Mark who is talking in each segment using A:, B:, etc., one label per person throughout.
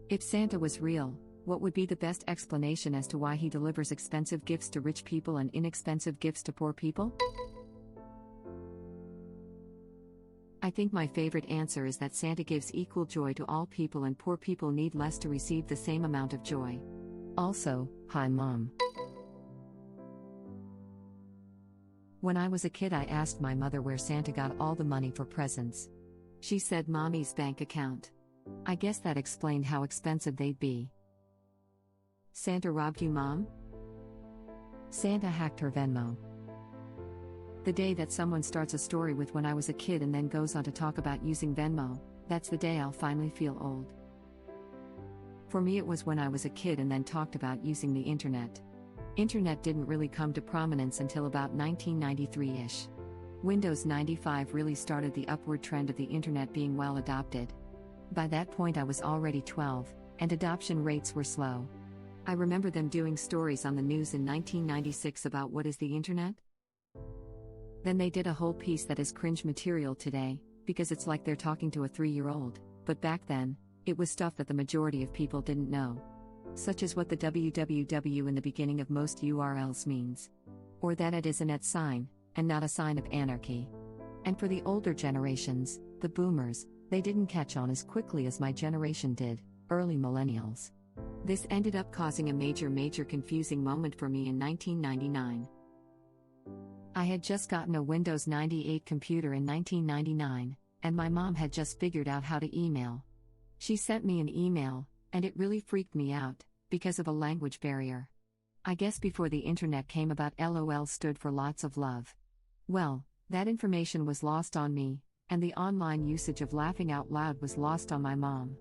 A: If Santa was real, what would be the best explanation as to why he delivers expensive gifts to rich people and inexpensive gifts to poor people? I think my favorite answer is that Santa gives equal joy to all people and poor people need less to receive the same amount of joy. Also, hi Mom. When I was a kid, I asked my mother where Santa got all the money for presents. She said Mommy's bank account. I guess that explained how expensive they'd be. Santa robbed you, Mom? Santa hacked her Venmo. The day that someone starts a story with "when I was a kid" and then goes on to talk about using Venmo, that's the day I'll finally feel old. For me, it was when I was a kid and then talked about using the internet. Internet didn't really come to prominence until about 1993-ish. Windows 95 really started the upward trend of the internet being well adopted. By that point I was already 12, and adoption rates were slow. I remember them doing stories on the news in 1996 about what is the internet? Then they did a whole piece that is cringe material today, because it's like they're talking to a 3-year-old, but back then, it was stuff that the majority of people didn't know. Such as what the www in the beginning of most URLs means. Or that it is an @ sign, and not a sign of anarchy. And for the older generations, the boomers, they didn't catch on as quickly as my generation did, early millennials. This ended up causing a major confusing moment for me in 1999. I had just gotten a Windows 98 computer in 1999, and my mom had just figured out how to email. She sent me an email, and it really freaked me out, because of a language barrier. I guess before the internet came about, LOL stood for lots of love. Well, that information was lost on me, and the online usage of laughing out loud was lost on my mom.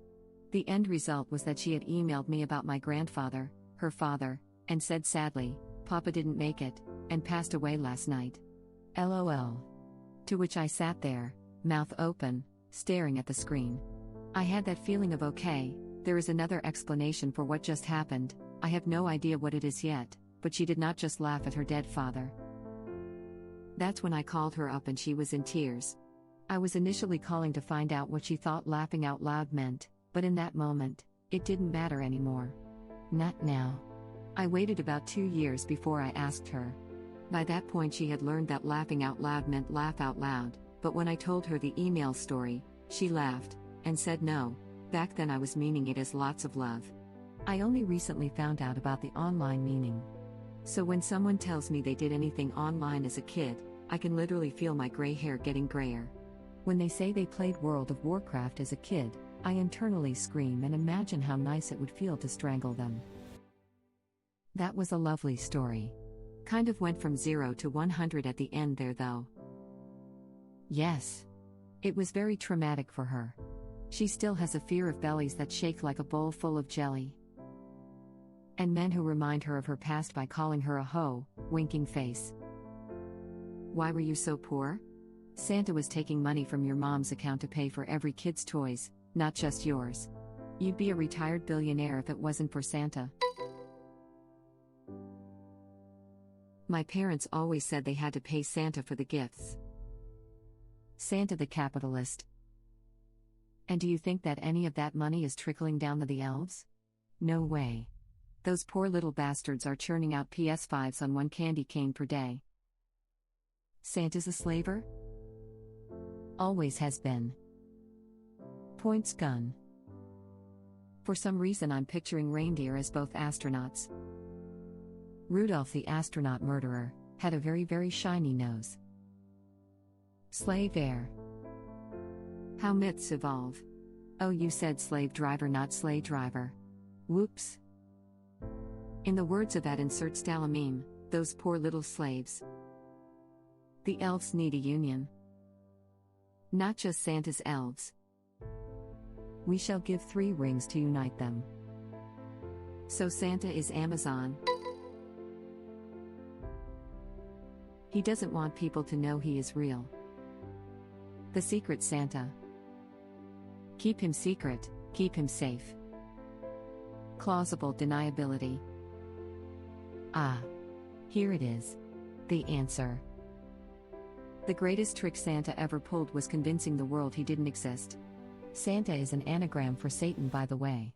A: The end result was that she had emailed me about my grandfather, her father, and said sadly, "Papa didn't make it, and passed away last night. LOL. To which I sat there, mouth open, staring at the screen. I had that feeling of okay, there is another explanation for what just happened, I have no idea what it is yet, but she did not just laugh at her dead father. That's when I called her up and she was in tears. I was initially calling to find out what she thought laughing out loud meant, but in that moment, it didn't matter anymore. Not now. I waited about 2 years before I asked her. By that point she had learned that laughing out loud meant laugh out loud, but when I told her the email story, she laughed, and said no, back then I was meaning it as lots of love. I only recently found out about the online meaning. So when someone tells me they did anything online as a kid, I can literally feel my gray hair getting grayer. When they say they played World of Warcraft as a kid, I internally scream and imagine how nice it would feel to strangle them. That was a lovely story. Kind of went from 0 to 100 at the end there though. Yes. It was very traumatic for her. She still has a fear of bellies that shake like a bowl full of jelly. And men who remind her of her past by calling her a hoe, winking face. Why were you so poor? Santa was taking money from your mom's account to pay for every kid's toys, not just yours. You'd be a retired billionaire if it wasn't for Santa. My parents always said they had to pay Santa for the gifts. Santa the capitalist. And do you think that any of that money is trickling down to the elves? No way. Those poor little bastards are churning out PS5s on 1 candy cane per day. Santa's a slaver? Always has been. Points gun. For some reason I'm picturing reindeer as both astronauts. Rudolph the astronaut murderer had a very shiny nose. Slave heir. How myths evolve. Oh, you said slave driver, not sleigh driver. Whoops. In the words of that insert style meme, those poor little slaves. The elves need a union. Not just Santa's elves. We shall give 3 rings to unite them. So Santa is Amazon. He doesn't want people to know he is real. The secret Santa. Keep him secret, keep him safe. Plausible deniability. Ah. Here it is. The answer. The greatest trick Santa ever pulled was convincing the world he didn't exist. Santa is an anagram for Satan, by the way.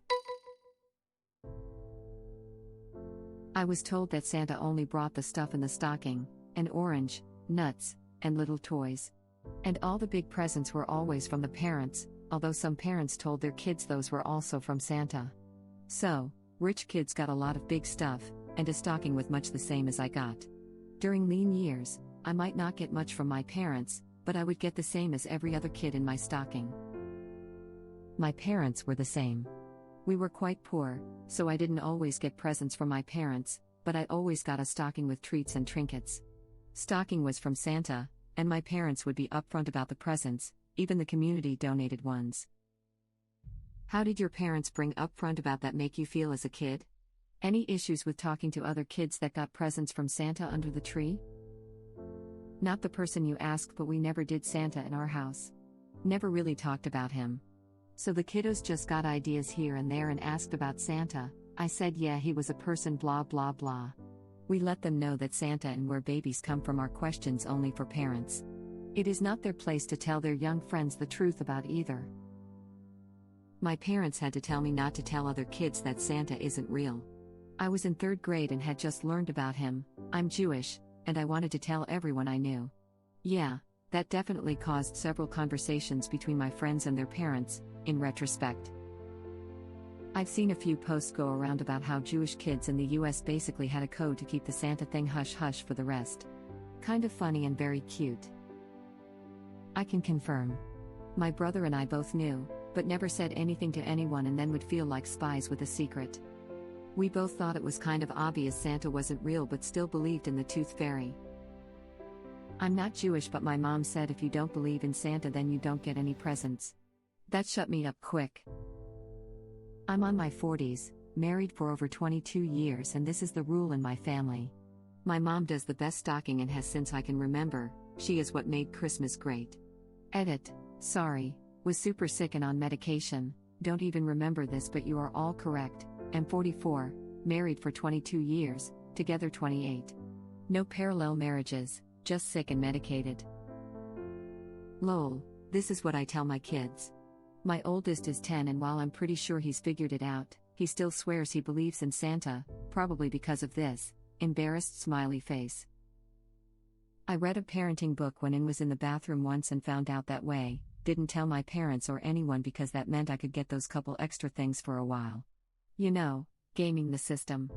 A: I was told that Santa only brought the stuff in the stocking, an orange, nuts, and little toys. And all the big presents were always from the parents, although some parents told their kids those were also from Santa. So, rich kids got a lot of big stuff, and a stocking with much the same as I got. During lean years, I might not get much from my parents, but I would get the same as every other kid in my stocking. My parents were the same. We were quite poor, so I didn't always get presents from my parents, but I always got a stocking with treats and trinkets. Stocking was from Santa, and my parents would be upfront about the presents, even the community donated ones. How did your parents bring upfront about that make you feel as a kid? Any issues with talking to other kids that got presents from Santa under the tree? Not the person you asked, but we never did Santa in our house. Never really talked about him. So the kiddos just got ideas here and there and asked about Santa. I said yeah, he was a person blah blah blah. We let them know that Santa and where babies come from are questions only for parents. It is not their place to tell their young friends the truth about either. My parents had to tell me not to tell other kids that Santa isn't real. I was in 3rd grade and had just learned about him. I'm Jewish, and I wanted to tell everyone I knew. Yeah, that definitely caused several conversations between my friends and their parents, in retrospect. I've seen a few posts go around about how Jewish kids in the US basically had a code to keep the Santa thing hush-hush for the rest. Kind of funny and very cute. I can confirm. My brother and I both knew, but never said anything to anyone and then would feel like spies with a secret. We both thought it was kind of obvious Santa wasn't real but still believed in the tooth fairy. I'm not Jewish, but my mom said if you don't believe in Santa then you don't get any presents. That shut me up quick. I'm on my 40s, married for over 22 years, and this is the rule in my family. My mom does the best stocking and has since I can remember. She is what made Christmas great. Edit, sorry, was super sick and on medication, don't even remember this, but you are all correct. I'm 44, married for 22 years, together 28. No parallel marriages, just sick and medicated. Lol, this is what I tell my kids. My oldest is 10, and while I'm pretty sure he's figured it out, he still swears he believes in Santa, probably because of this. Embarrassed smiley face. I read a parenting book when I was in the bathroom once and found out that way. Didn't tell my parents or anyone because that meant I could get those couple extra things for a while. You know, gaming the system.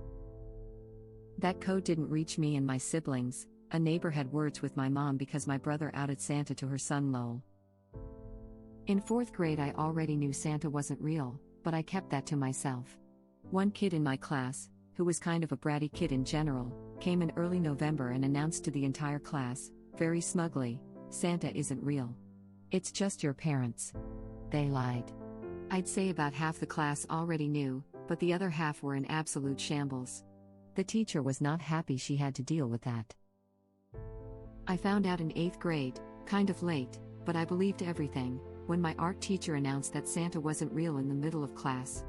A: That code didn't reach me and my siblings. A neighbor had words with my mom because my brother outed Santa to her son lol. In 4th grade I already knew Santa wasn't real, but I kept that to myself. One kid in my class, who was kind of a bratty kid in general, came in early November and announced to the entire class, very smugly, Santa isn't real. It's just your parents. They lied. I'd say about half the class already knew, but the other half were in absolute shambles. The teacher was not happy she had to deal with that. I found out in 8th grade, kind of late, but I believed everything, when my art teacher announced that Santa wasn't real in the middle of class.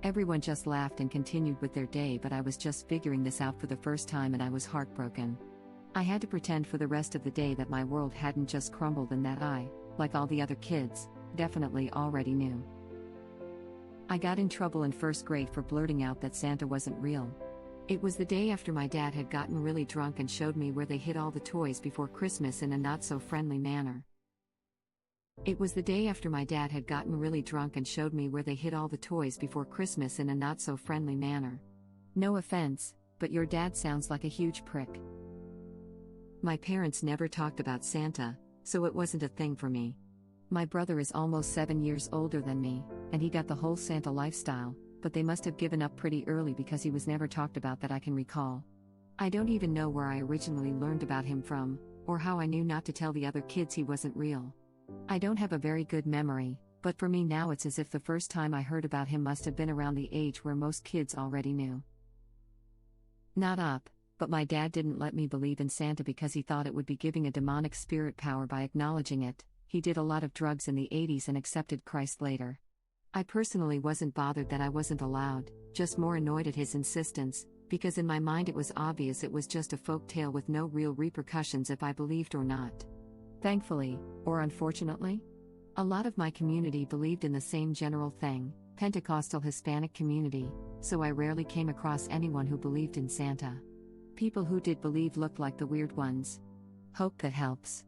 A: Everyone just laughed and continued with their day, but I was just figuring this out for the first time and I was heartbroken. I had to pretend for the rest of the day that my world hadn't just crumbled and that I, like all the other kids, definitely already knew. I got in trouble in 1st grade for blurting out that Santa wasn't real. It was the day after my dad had gotten really drunk and showed me where they hid all the toys before Christmas in a not-so-friendly manner. It was the day after my dad had gotten really drunk and showed me where they hid all the toys before Christmas in a not-so-friendly manner. No offense, but your dad sounds like a huge prick. My parents never talked about Santa, so it wasn't a thing for me. My brother is almost 7 years older than me, and he got the whole Santa lifestyle, but they must have given up pretty early because he was never talked about that I can recall. I don't even know where I originally learned about him from, or how I knew not to tell the other kids he wasn't real. I don't have a very good memory, but for me now it's as if the first time I heard about him must have been around the age where most kids already knew. Not up, but my dad didn't let me believe in Santa because he thought it would be giving a demonic spirit power by acknowledging it. He did a lot of drugs in the 80s and accepted Christ later. I personally wasn't bothered that I wasn't allowed, just more annoyed at his insistence, because in my mind it was obvious it was just a folk tale with no real repercussions if I believed or not. Thankfully, or unfortunately, a lot of my community believed in the same general thing, Pentecostal Hispanic community, so I rarely came across anyone who believed in Santa. People who did believe looked like the weird ones. Hope that helps.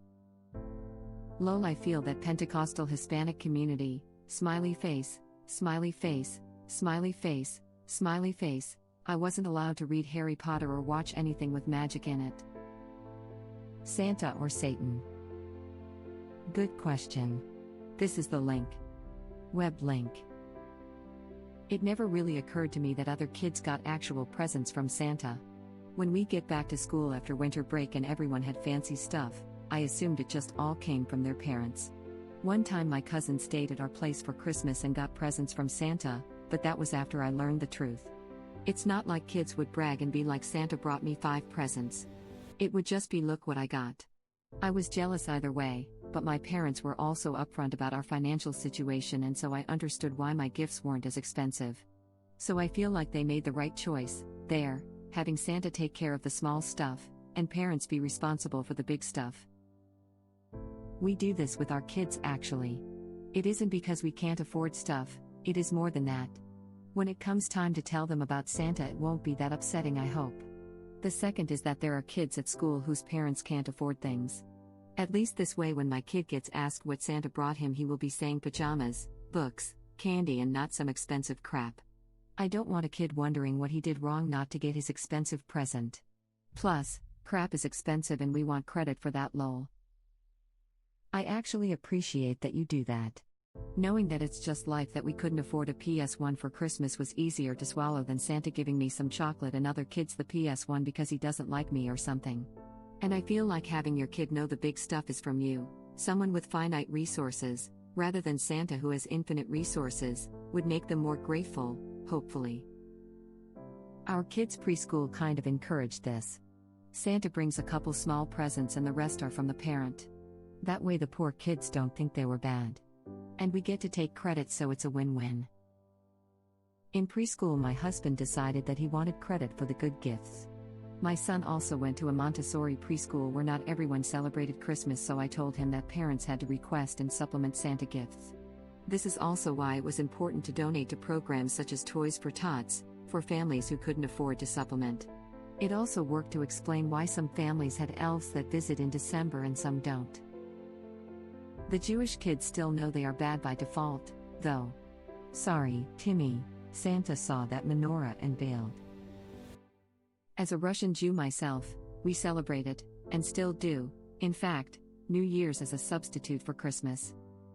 A: Lol, I feel that Pentecostal Hispanic community, smiley face, smiley face, smiley face, smiley face. I wasn't allowed to read Harry Potter or watch anything with magic in it. Santa or Satan? Good question. This is the link. Web link. It never really occurred to me that other kids got actual presents from Santa. When we get back to school after winter break and everyone had fancy stuff, I assumed it just all came from their parents. One time my cousin stayed at our place for Christmas and got presents from Santa, but that was after I learned the truth. It's not like kids would brag and be like, Santa brought me 5 presents. It would just be, look what I got. I was jealous either way, but my parents were also upfront about our financial situation, and so I understood why my gifts weren't as expensive. So I feel like they made the right choice, there, having Santa take care of the small stuff, and parents be responsible for the big stuff. We do this with our kids actually. It isn't because we can't afford stuff, it is more than that. When it comes time to tell them about Santa, it won't be that upsetting, I hope. The second is that there are kids at school whose parents can't afford things. At least this way, when my kid gets asked what Santa brought him, he will be saying pajamas, books, candy, and not some expensive crap. I don't want a kid wondering what he did wrong not to get his expensive present. Plus, crap is expensive and we want credit for that, lol. I actually appreciate that you do that. Knowing that it's just life that we couldn't afford a PS1 for Christmas was easier to swallow than Santa giving me some chocolate and other kids the PS1 because he doesn't like me or something. And I feel like having your kid know the big stuff is from you, someone with finite resources, rather than Santa who has infinite resources, would make them more grateful, hopefully. Our kids' preschool kind of encouraged this. Santa brings a couple small presents and the rest are from the parent. That way the poor kids don't think they were bad. And we get to take credit, so it's a win-win. In preschool, my husband decided that he wanted credit for the good gifts. My son also went to a Montessori preschool where not everyone celebrated Christmas, so I told him that parents had to request and supplement Santa gifts. This is also why it was important to donate to programs such as Toys for Tots, for families who couldn't afford to supplement. It also worked to explain why some families had elves that visit in December and some don't. The Jewish kids still know they are bad by default, though. Sorry, Timmy, Santa saw that menorah and bailed. As a Russian Jew myself, we celebrated, and still do, in fact, New Year's as a substitute for Christmas.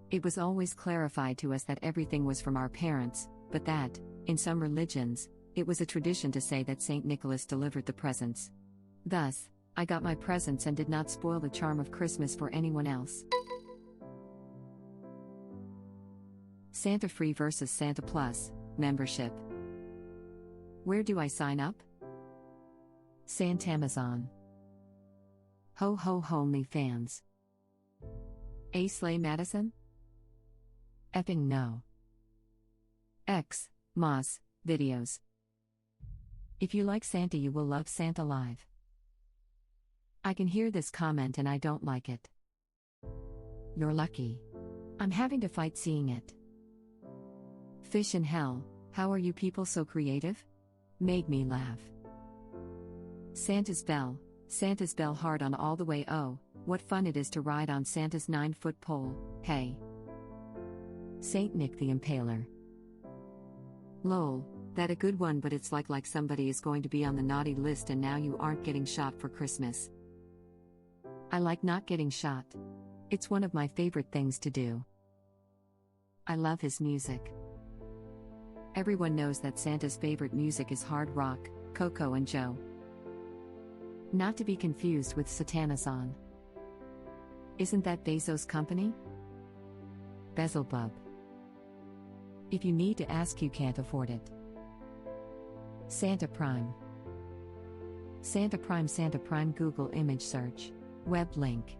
A: It was always clarified to us that everything was from our parents, but that, in some religions, it was a tradition to say that St. Nicholas delivered the presents. Thus, I got my presents and did not spoil the charm of Christmas for anyone else. Santa Free versus Santa Plus, membership. Where do I sign up? Santamazon. Ho ho ho OnlyFans. A Slay Madison? Epping no. X, Moss, videos. If you like Santa, you will love Santa Live. I can hear this comment and I don't like it. You're lucky. I'm having to fight seeing it. Fish in Hell, how are you people so creative? Made me laugh. Santa's Bell hard on all the way. Oh, what fun it is to ride on Santa's 9-foot pole, hey. Saint Nick the Impaler. Lol, that a good one, but it's like somebody is going to be on the naughty list and now you aren't getting shot for Christmas. I like not getting shot. It's one of my favorite things to do. I love his music. Everyone knows that Santa's favorite music is hard rock, Coco and Joe. Not to be confused with Satanazon. Isn't that Bezos' company? Bezelbub. If you need to ask, you can't afford it. Santa Prime. Santa Prime Google image search. Web link.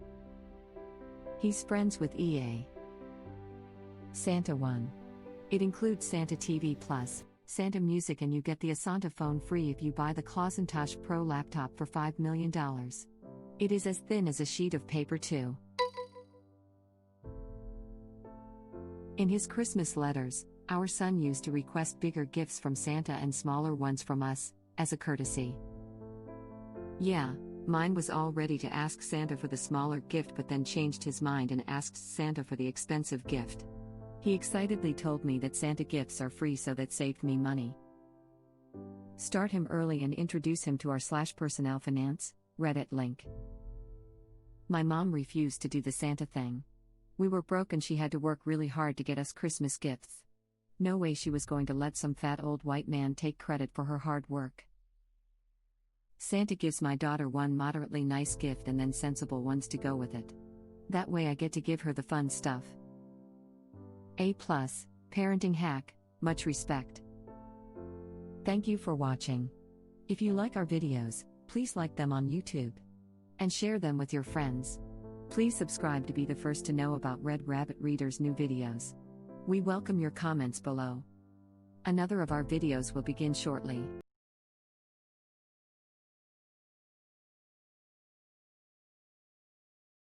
A: He's friends with EA. Santa One. It includes Santa TV Plus, Santa Music, and you get the Asanta phone free if you buy the Clausentosh Pro laptop for $5 million. It is as thin as a sheet of paper too. In his Christmas letters, Our son used to request bigger gifts from Santa and smaller ones from us, as a courtesy. Yeah, mine was all ready to ask Santa for the smaller gift but then changed his mind and asked Santa for the expensive gift. He excitedly told me that Santa gifts are free, so that saved me money. Start him early and introduce him to our /personnel finance Reddit link. My mom refused to do the Santa thing. We were broke and she had to work really hard to get us Christmas gifts. No way she was going to let some fat old white man take credit for her hard work. Santa gives my daughter one moderately nice gift and then sensible ones to go with it. That way I get to give her the fun stuff. A+, parenting hack, much respect. Thank you for watching. If you like our videos, please like them on YouTube. And share them with your friends. Please subscribe to be the first to know about Red Rabbit Reader's new videos. We welcome your comments below. Another of our videos will begin shortly.